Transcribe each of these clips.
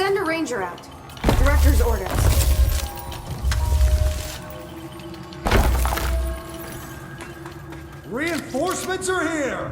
Send a ranger out. Director's orders. Reinforcements are here!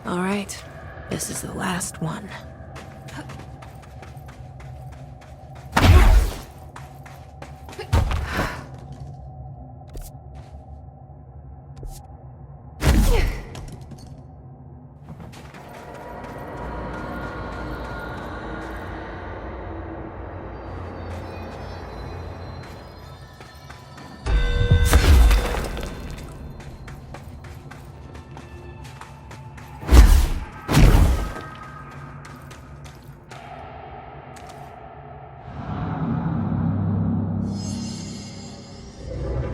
All right, this is the last one.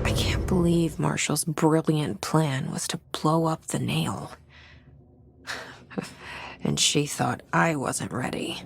I believe Marshall's brilliant plan was to blow up the nail. And she thought I wasn't ready.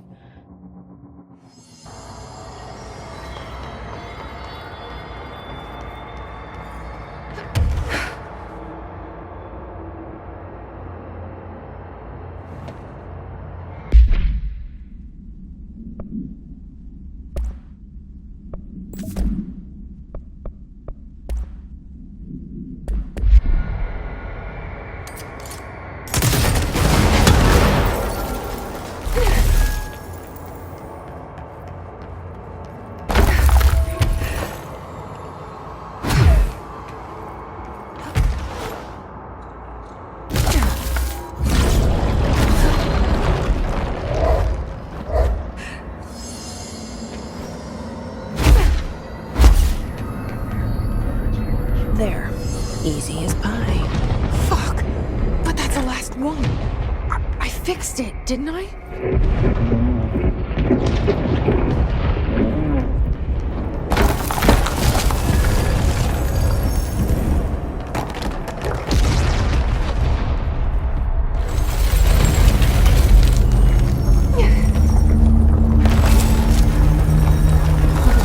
fixed it, didn't I?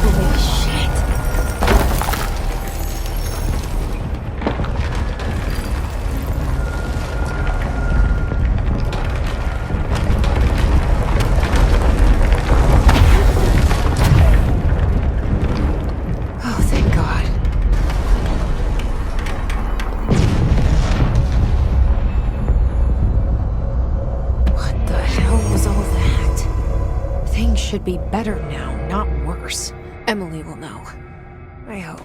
Holy shit. Oh, thank God. What the hell was all that? Things should be better now, not worse. Emily will know. I hope.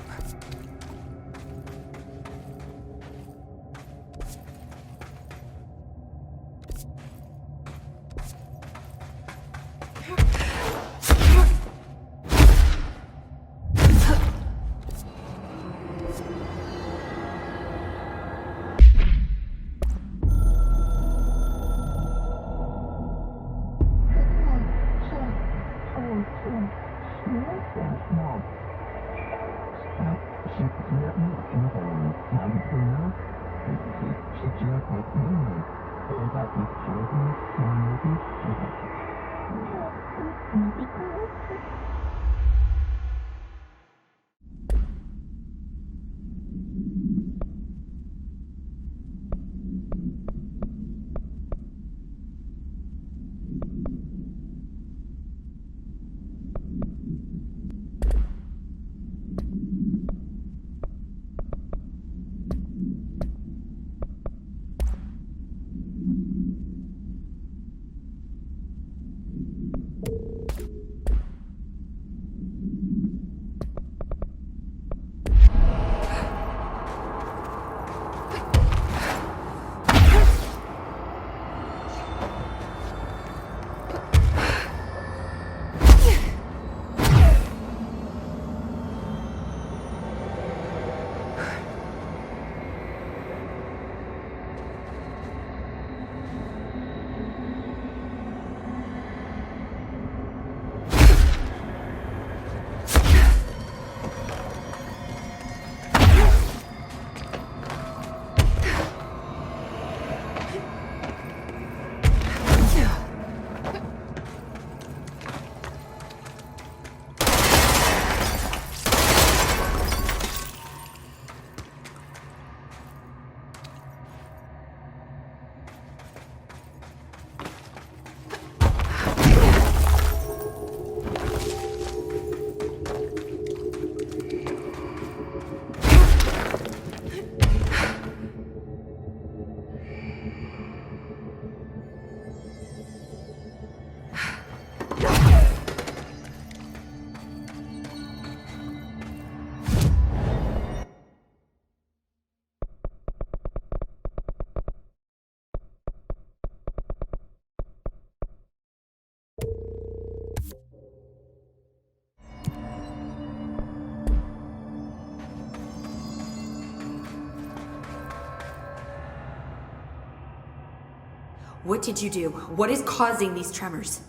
What did you do? What is causing these tremors?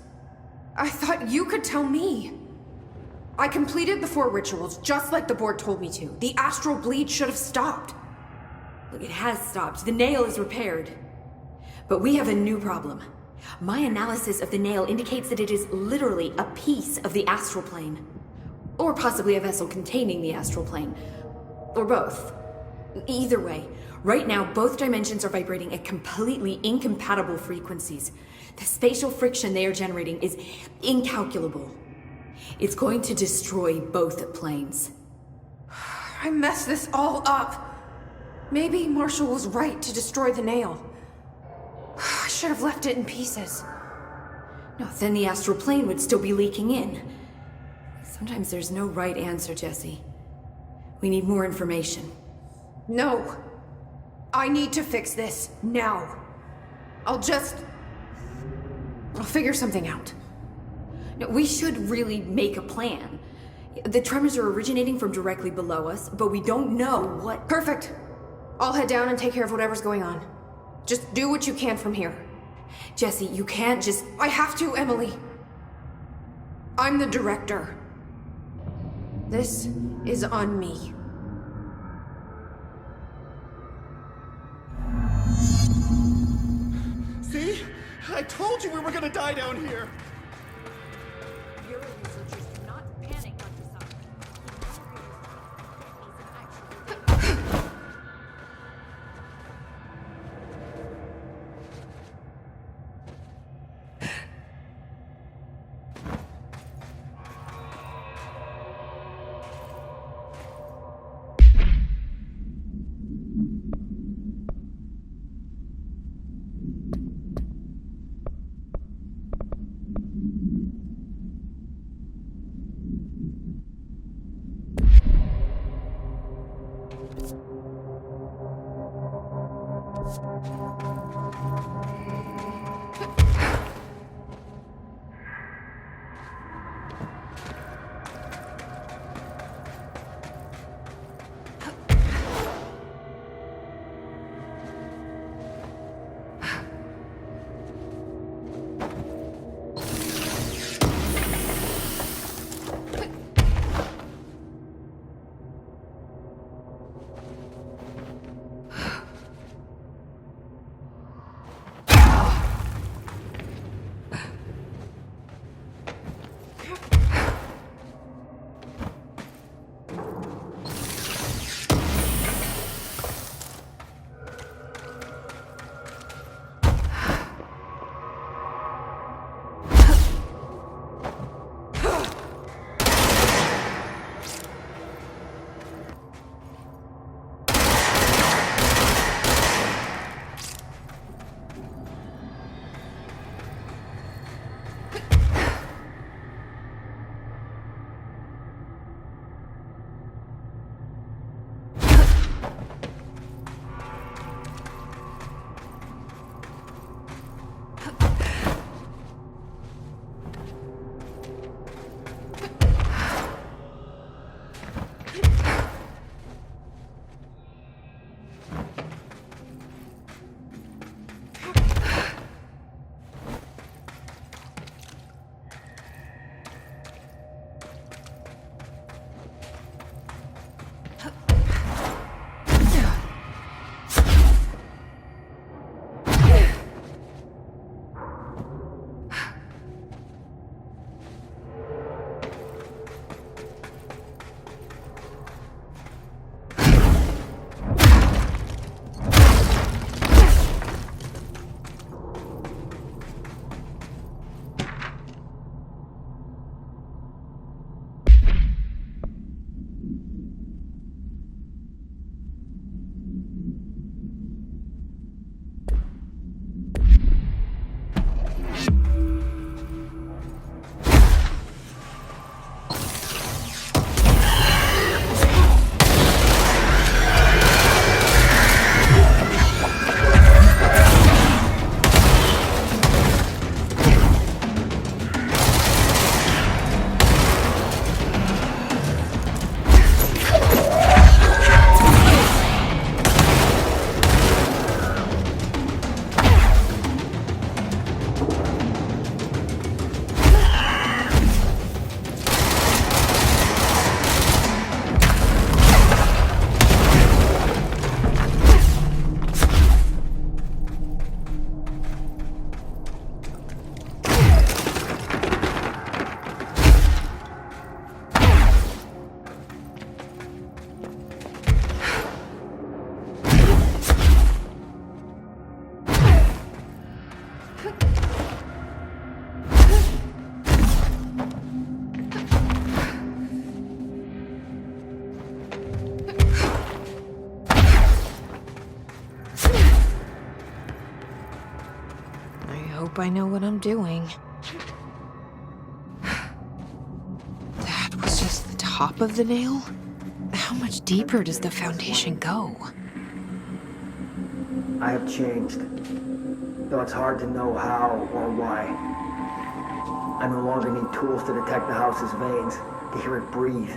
I thought you could tell me. I completed the 4 rituals just like the board told me to. The astral bleed should have stopped. Look, it has stopped. The nail is repaired. But we have a new problem. My analysis of the nail indicates that it is literally a piece of the astral plane. Or possibly a vessel containing the astral plane. Or both. Either way, right now both dimensions are vibrating at completely incompatible frequencies. The spatial friction they are generating is incalculable. It's going to destroy both planes. I messed this all up. Maybe Marshall was right to destroy the nail. I should have left it in pieces. No, then the astral plane would still be leaking in. Sometimes there's no right answer, Jesse. We need more information. No. I need to fix this now. I'll figure something out. No, we should really make a plan. The tremors are originating from directly below us, but we don't know what... Perfect. I'll head down and take care of whatever's going on. Just do what you can from here. Jesse, you can't just... I have to, Emily. I'm the director. This is on me. See? I told you we were gonna die down here! Bureau researchers do not panic, Dr. Sutton. hope I know what I'm doing. That was just the top of the nail? How much deeper does the foundation go? I have changed, though it's hard to know how or why. I no longer need tools to detect the house's veins, to hear it breathe.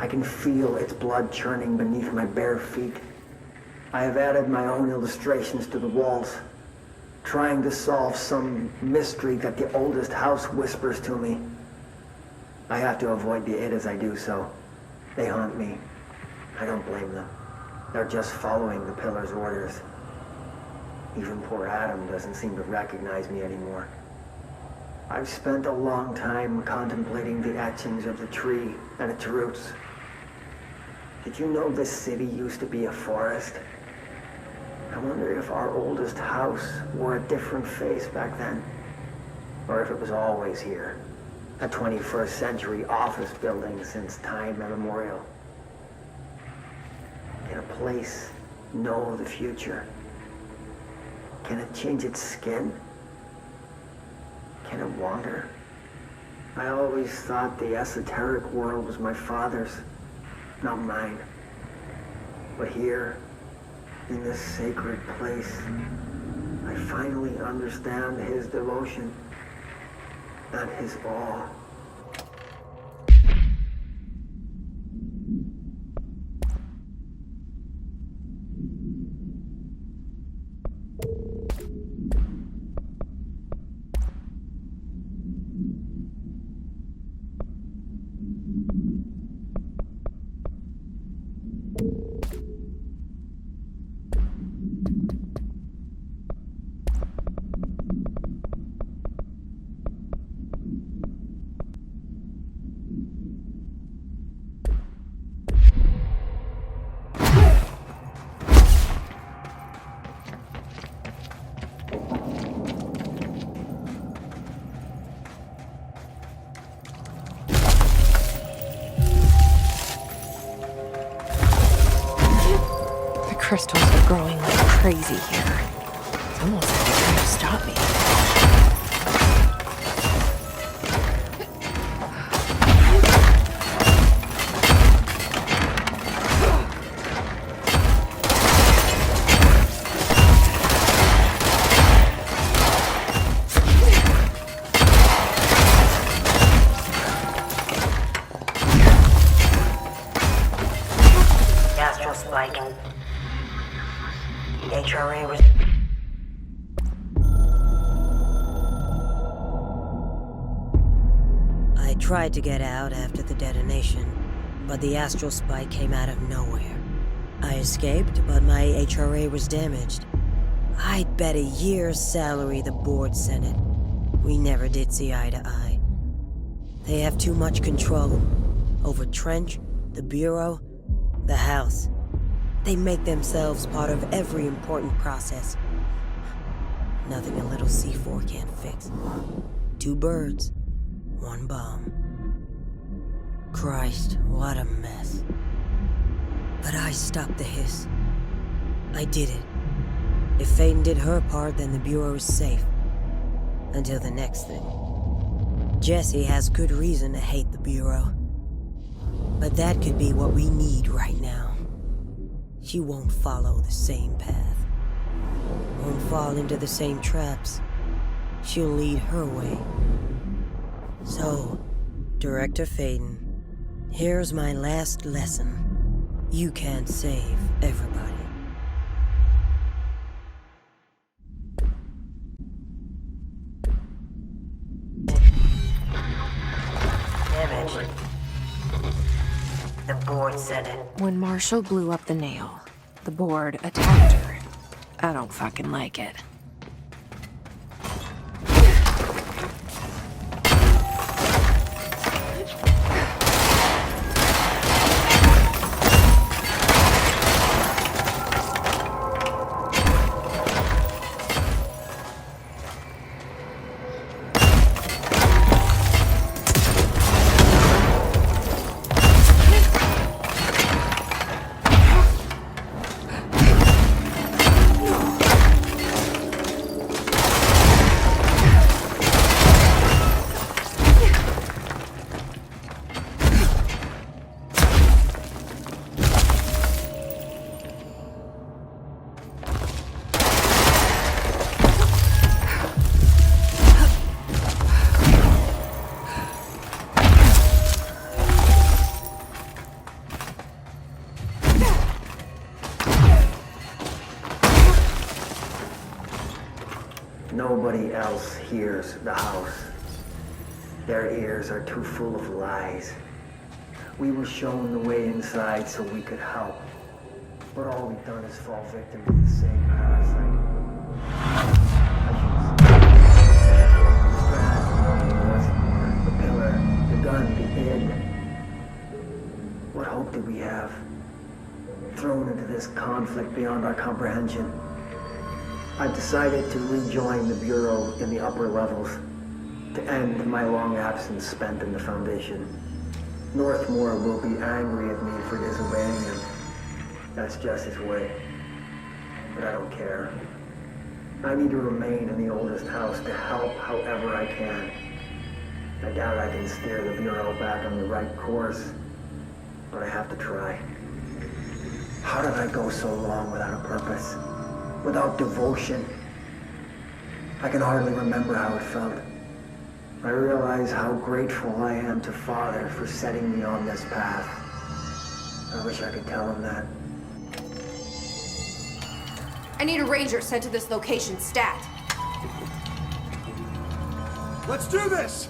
I can feel its blood churning beneath my bare feet. I have added my own illustrations to the walls. trying to solve some mystery that the oldest house whispers to me. I have to avoid the it as I do so. They haunt me. I don't blame them. They're just following the pillar's orders. Even poor Adam doesn't seem to recognize me anymore. I've spent a long time contemplating the etchings of the tree and its roots. Did you know this city used to be a forest? I wonder if our oldest house wore a different face back then. Or if it was always here. A 21st century office building since time immemorial. Can a place know the future? Can it change its skin? Can it wander? I always thought the esoteric world was my father's, not mine. But here, in this sacred place, I finally understand his devotion and his awe. Crystals are growing like crazy here. It's almost like they're trying to stop me. Astral spike. HRA was... I tried to get out after the detonation, but the astral spike came out of nowhere. I escaped, but my HRA was damaged. I'd bet a year's salary the board sent it. We never did see eye to eye. They have too much control over Trench, the Bureau, the House. They make themselves part of every important process. Nothing a little C4 can't fix. 2 birds, 1 bomb. Christ, what a mess. But I stopped the hiss. I did it. If Faden did her part, then the Bureau is safe. Until the next thing. Jessie has good reason to hate the Bureau. But that could be what we need right now. She won't follow the same path. Won't fall into the same traps. She'll lead her way. So, Director Faden, here's my last lesson. You can't save everybody. Damage. The board said it. When Marshall blew up the nail, the board attacked her. I don't fucking like it. nobody else hears the house. Their ears are too full of lies. We were shown the way inside so we could help. But all we've done is fall victim to the same parasite. The pillar, the gun, the id. What hope did we have? Thrown into this conflict beyond our comprehension. I've decided to rejoin the Bureau in the upper levels, to end my long absence spent in the Foundation. Northmore will be angry at me for disobeying him. That's just his way. But I don't care. I need to remain in the oldest house to help however I can. I doubt I can steer the Bureau back on the right course, but I have to try. How did I go so long without a purpose? Without devotion? I can hardly remember how it felt. I realize how grateful I am to Father for setting me on this path. I wish I could tell him that. I need a ranger sent to this location stat. Let's do this!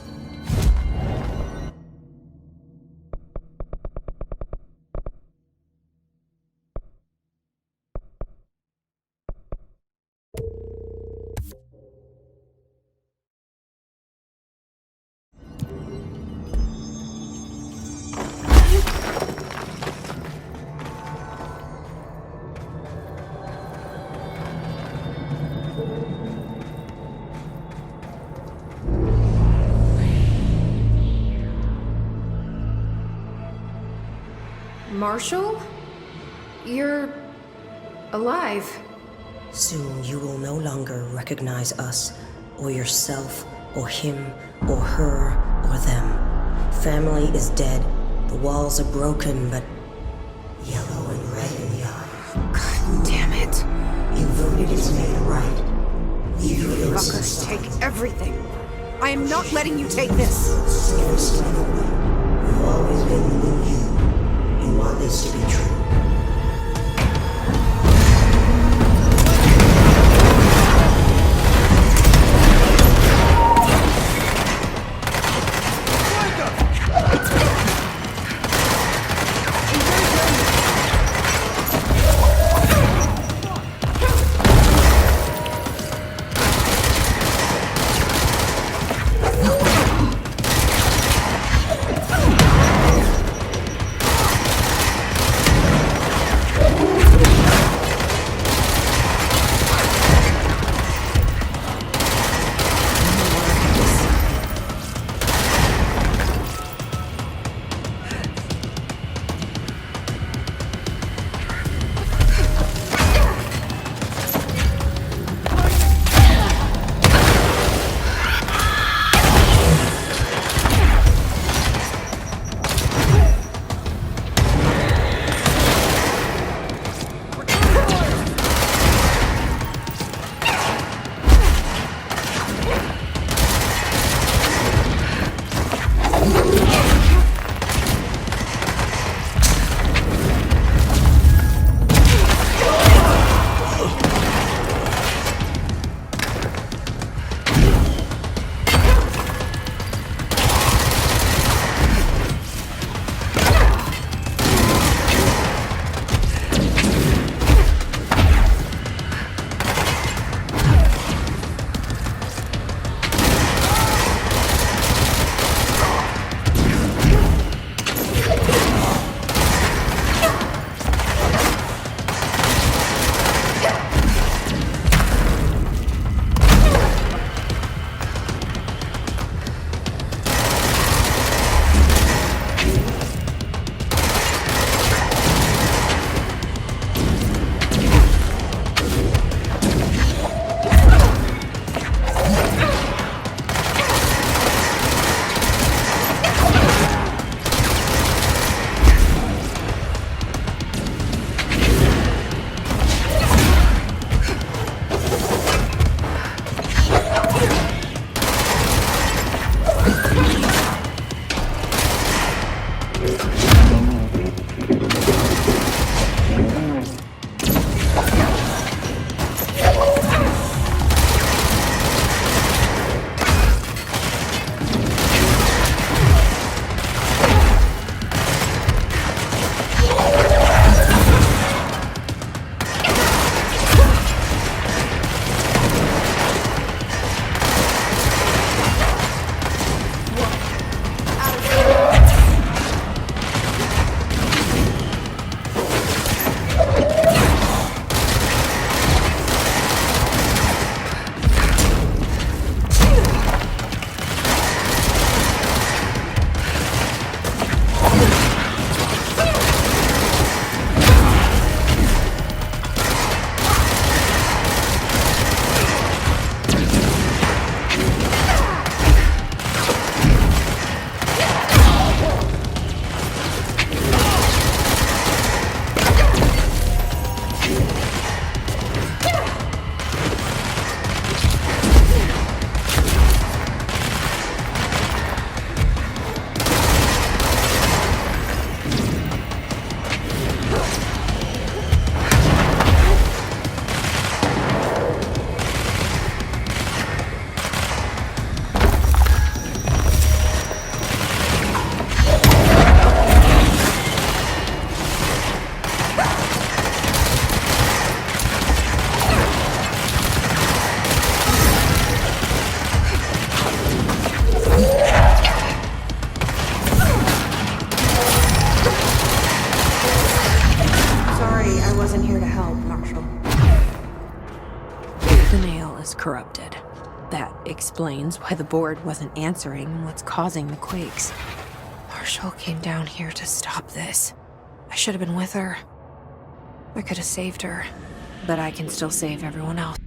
Marshall? You're alive. Soon you will no longer recognize us, or yourself, or him, or her, or them. Family is dead. The walls are broken, but yellow and red in the eye. God damn it. You voted it's made right. Leave your Fuckers innocence take everything. I am not letting you take this. You've always been the new you. You want this to be true. wasn't here to help, Marshall. The nail is corrupted. That explains why the board wasn't answering and what's causing the quakes. Marshall came down here to stop this. I should have been with her. I could have saved her, but I can still save everyone else.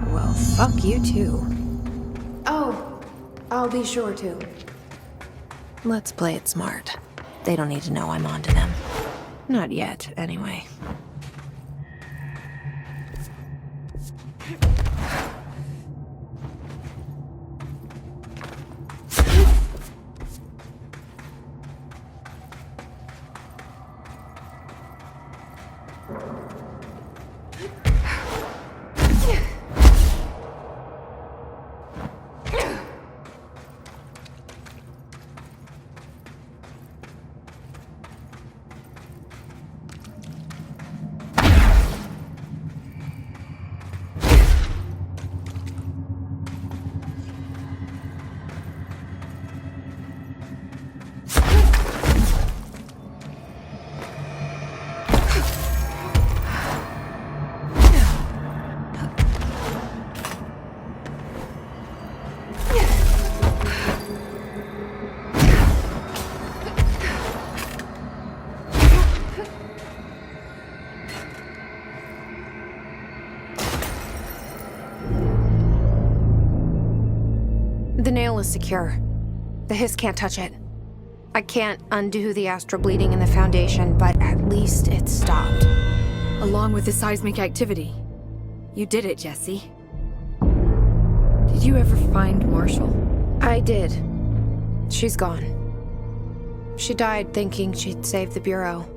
Well, fuck you too. Oh, I'll be sure to. Let's play it smart. They don't need to know I'm onto them. Not yet, anyway. The nail is secure. The hiss can't touch it. I can't undo the astral bleeding in the Foundation, but at least it's stopped. Along with the seismic activity. You did it, Jesse. Did you ever find Marshall? I did. She's gone. She died thinking she'd save the Bureau.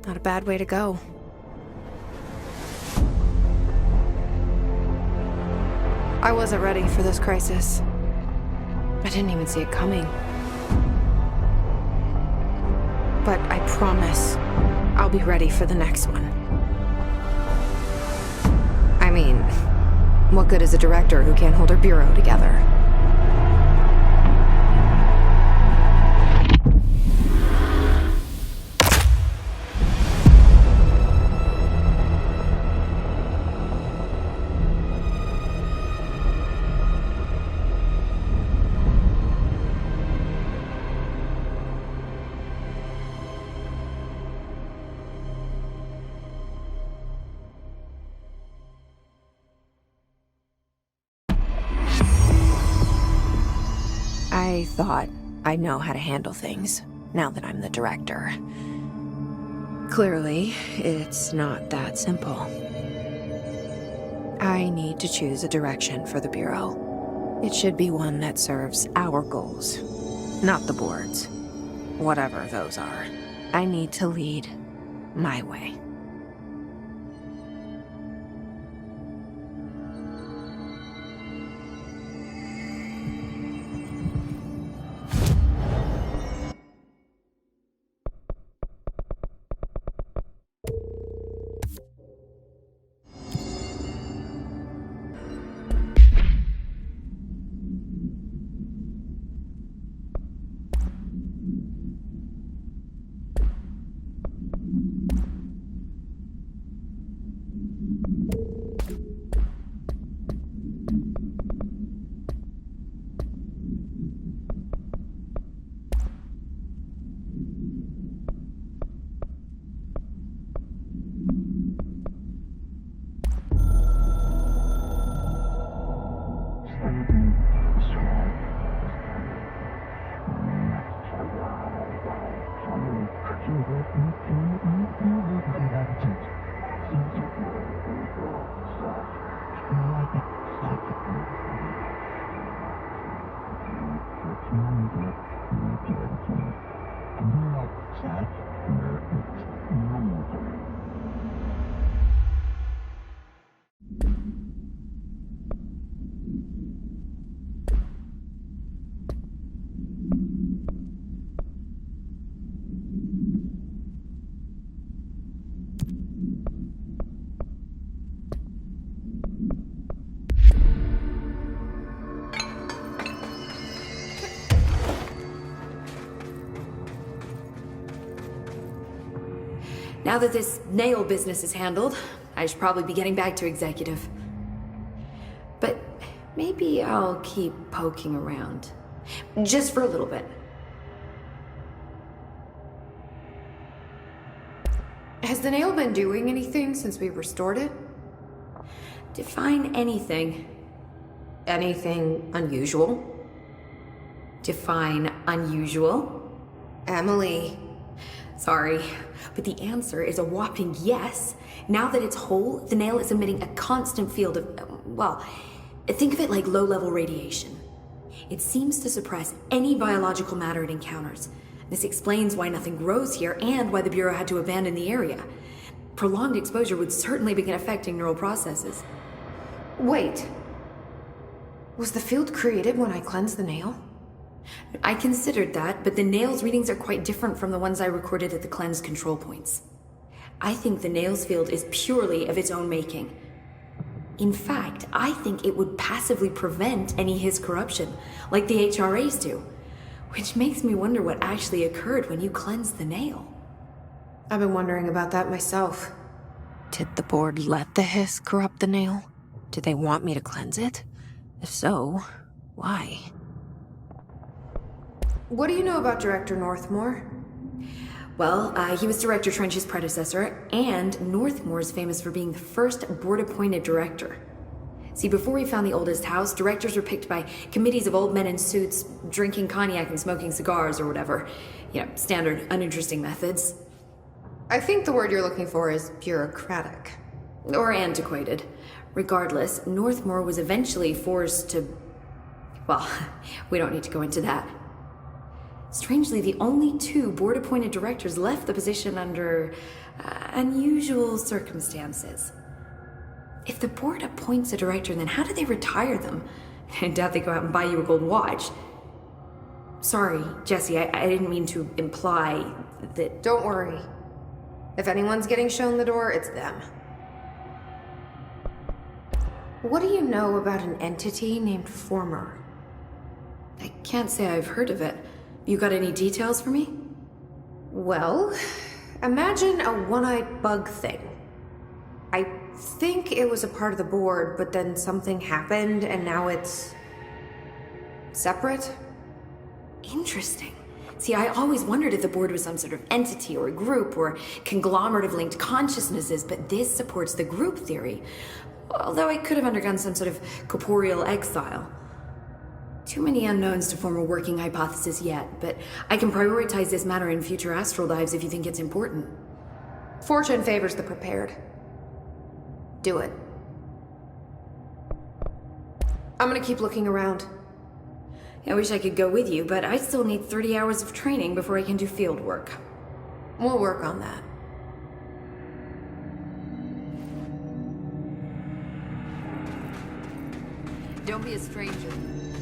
Not a bad way to go. I wasn't ready for this crisis. I didn't even see it coming. But I promise I'll be ready for the next one. I mean, what good is a director who can't hold her bureau together? I thought I know how to handle things, now that I'm the director. Clearly, it's not that simple. I need to choose a direction for the Bureau. It should be one that serves our goals, not the board's. Whatever those are. I need to lead My way. Now that this nail business is handled, I should probably be getting back to executive. But maybe I'll keep poking around. Just for a little bit. Has the nail been doing anything since we restored it? Define anything. Anything unusual? Define unusual. Emily. Sorry, but the answer is a whopping yes. Now that it's whole, the nail is emitting a constant field of, well, think of it like low-level radiation. It seems to suppress any biological matter it encounters. This explains why nothing grows here and why the Bureau had to abandon the area. Prolonged exposure would certainly begin affecting neural processes. Wait. Was the field created when I cleansed the nail? I considered that, but the nail's readings are quite different from the ones I recorded at the cleanse control points. I think the nail's field is purely of its own making. In fact, I think it would passively prevent any His corruption, like the HRAs do. Which makes me wonder what actually occurred when you cleansed the nail. I've been wondering about that myself. Did the board let the hiss corrupt the nail? Did they want me to cleanse it? If so, why? What do you know about Director Northmore? Well, he was Director Trench's predecessor, and Northmore is famous for being the first board-appointed director. See, before we found the oldest house, directors were picked by committees of old men in suits, drinking cognac and smoking cigars or whatever. You know, standard, uninteresting methods. I think the word you're looking for is bureaucratic. Or antiquated. Regardless, Northmore was eventually forced to... Well, we don't need to go into that. Strangely, the only two board-appointed directors left the position under unusual circumstances. If the board appoints a director, then how do they retire them? I doubt they go out and buy you a gold watch. Sorry, Jesse, I didn't mean to imply that... Don't worry. If anyone's getting shown the door, it's them. What do you know about an entity named Former? I can't say I've heard of it. You got any details for me? Well, imagine a one-eyed bug thing. I think it was a part of the board, but then something happened and now it's... separate? Interesting. See, I always wondered if the board was some sort of entity or a group or conglomerate of linked consciousnesses, but this supports the group theory. Although it could have undergone some sort of corporeal exile. Too many unknowns to form a working hypothesis yet, but I can prioritize this matter in future astral dives if you think it's important. Fortune favors the prepared. Do it. I'm gonna keep looking around. I wish I could go with you, but I still need 30 hours of training before I can do field work. We'll work on that. Don't be a stranger.